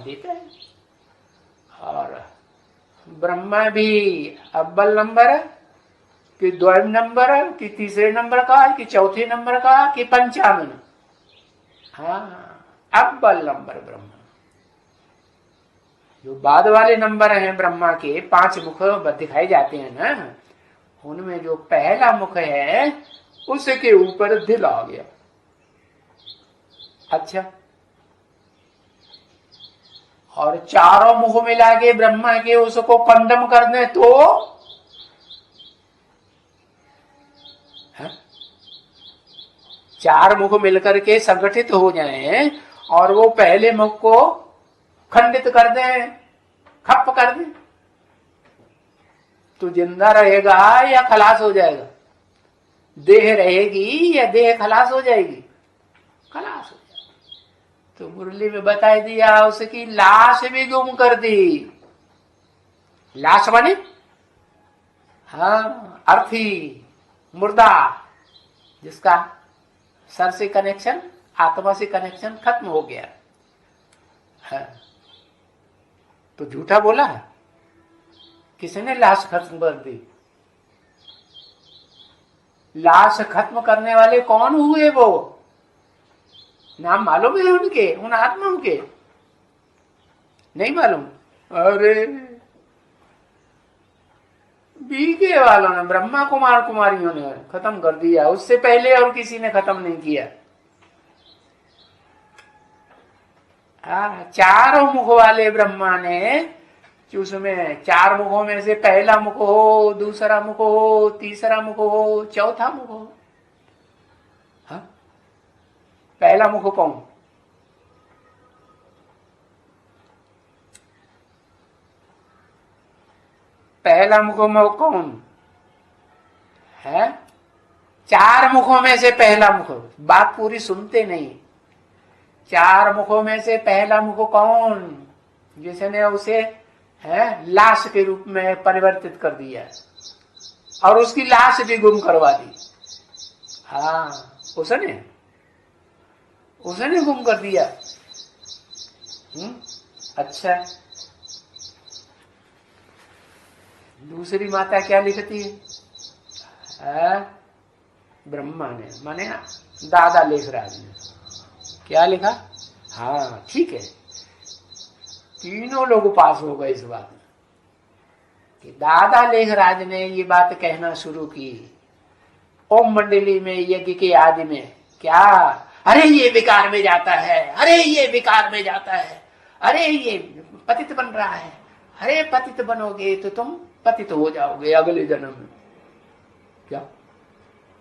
देता है। और ब्रह्मा भी अव्वल नंबर है कि द्वैम नंबर है कि तीसरे नंबर का है कि चौथे नंबर का कि पंचानन? हाँ, अव्वल नंबर ब्रह्मा। जो बाद वाले नंबर हैं ब्रह्मा के, 5 मुख दिखाए जाते हैं ना, उनमें जो पहला मुख है उसके ऊपर दिल आ गया। अच्छा, और चारों मुख मिला के ब्रह्मा के उसको कंडम कर दे तो है? 4 मुख मिलकर के संगठित हो जाएं और वो पहले मुख को खंडित कर दें, खप कर दें, तो जिंदा रहेगा या खलास हो जाएगा? देह रहेगी या देह खलास हो जाएगी? खलास हो जाएगी। तो मुरली में बता दिया उसकी लाश भी गुम कर दी। लाश माने हाँ, अर्थी, मुर्दा, जिसका सर से कनेक्शन, आत्मा से कनेक्शन खत्म हो गया है। तो झूठा बोला है? किसने लाश खत्म कर दी? लाश खत्म करने वाले कौन हुए? वो नाम मालूम है उनके, उन आत्माओं के? नहीं मालूम? अरे बीके वालों ने, ब्रह्मा कुमार कुमारियों ने खत्म कर दिया, उससे पहले और किसी ने खत्म नहीं किया। 4 मुख वाले ब्रह्मा ने, उसमें 4 मुखों में से पहला मुख हो, दूसरा मुख हो, तीसरा मुख हो, चौथा मुख हो। हाँ? पहला मुख कौन? पहला मुख में कौन है? 4 मुखों में से पहला मुख, बात पूरी सुनते नहीं। 4 मुखों में से पहला मुख कौन? जिसने उसे है लाश के रूप में परिवर्तित कर दिया और उसकी लाश भी गुम करवा दी। हाँ, उसने गुम कर दिया। अच्छा, दूसरी माता क्या लिखती है? ब्रह्मा ने, माने दादा लेखराज ने क्या लिखा? हाँ ठीक है, तीनों लोग पास हो गए इस बात में कि दादा लेखराज ने ये बात कहना शुरू की ओम मंडली में, यज्ञ के आदि में। क्या? अरे ये विकार में जाता है, अरे ये विकार में जाता है, अरे ये पतित बन रहा है, अरे पतित बनोगे तो तुम पतित हो जाओगे अगले जन्म में। क्या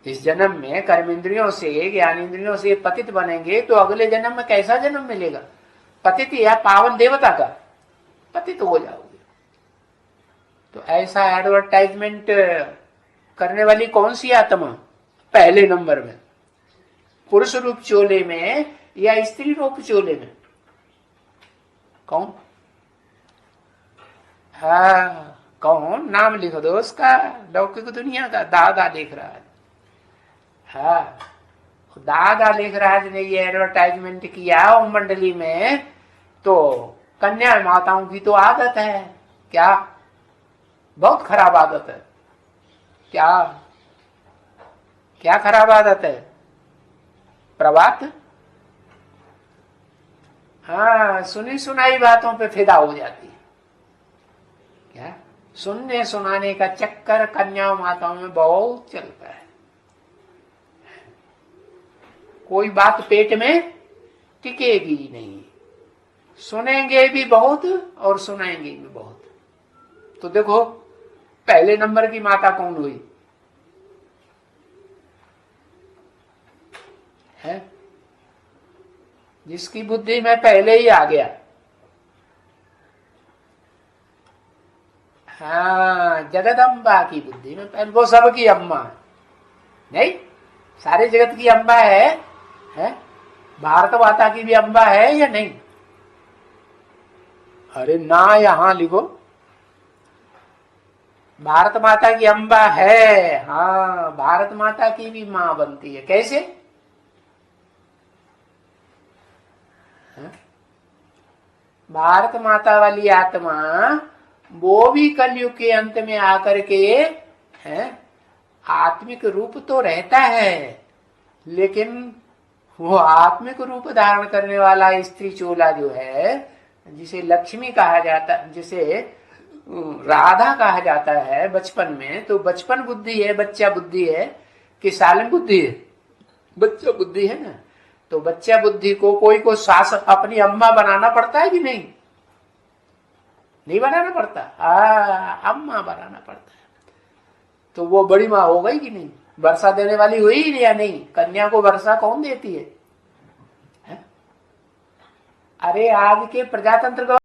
इस जन्म में कर्मेंद्रियों से, ज्ञानेंद्रियों से पतित बनेंगे तो अगले जन्म में कैसा जन्म मिलेगा? पतित या पावन देवता का पतित हो जाओगे। तो ऐसा एडवर्टाइजमेंट करने वाली कौन सी आत्मा? पहले नंबर में पुरुष रूप चोले में या स्त्री रूप चोले में? कौन? हाँ, कौन? नाम लिख दो उसका, लौकिक दुनिया का दादा लेखराज। हाँ, दादा लेखराज ने ये एडवर्टाइजमेंट किया ओम मंडली में। तो कन्या माताओं की तो आदत है, क्या बहुत खराब आदत है। क्या क्या खराब आदत है? प्रभात, हाँ, सुनी सुनाई बातों पे फिदा हो जाती है। क्या सुनने सुनाने का चक्कर कन्या माताओं में बहुत चलता है। कोई बात पेट में टिकेगी नहीं, सुनेंगे भी बहुत और सुनाएंगे भी बहुत। तो देखो पहले नंबर की माता कौन हुई है? जिसकी बुद्धि में पहले ही आ गया। हाँ, जगदम्बा की बुद्धि में पहले, वो सबकी अम्मा नहीं, सारे जगत की अम्बा है? भारत माता की भी अम्बा है या नहीं? अरे ना, यहां लिखो भारत माता की अम्बा है। हाँ, भारत माता की भी मां बनती है। कैसे? भारत माता वाली आत्मा वो भी कलयुग के अंत में आकर के है आत्मिक रूप तो रहता है, लेकिन वो आत्मिक रूप धारण करने वाला स्त्री चोला जो है, जिसे लक्ष्मी कहा जाता, जिसे राधा कहा जाता है बचपन में, तो बचपन बुद्धि है, बच्चा बुद्धि है कि सालन बुद्धि है? बच्चा बुद्धि है ना। तो बच्चा बुद्धि को कोई को सास अपनी अम्मा बनाना पड़ता है कि नहीं? नहीं बनाना पड़ता, अम्मा बनाना पड़ता है। तो वो बड़ी माँ हो गई कि नहीं? वर्षा देने वाली हुई या नहीं? कन्या को वर्षा कौन देती है? अरे आज के प्रजातंत्र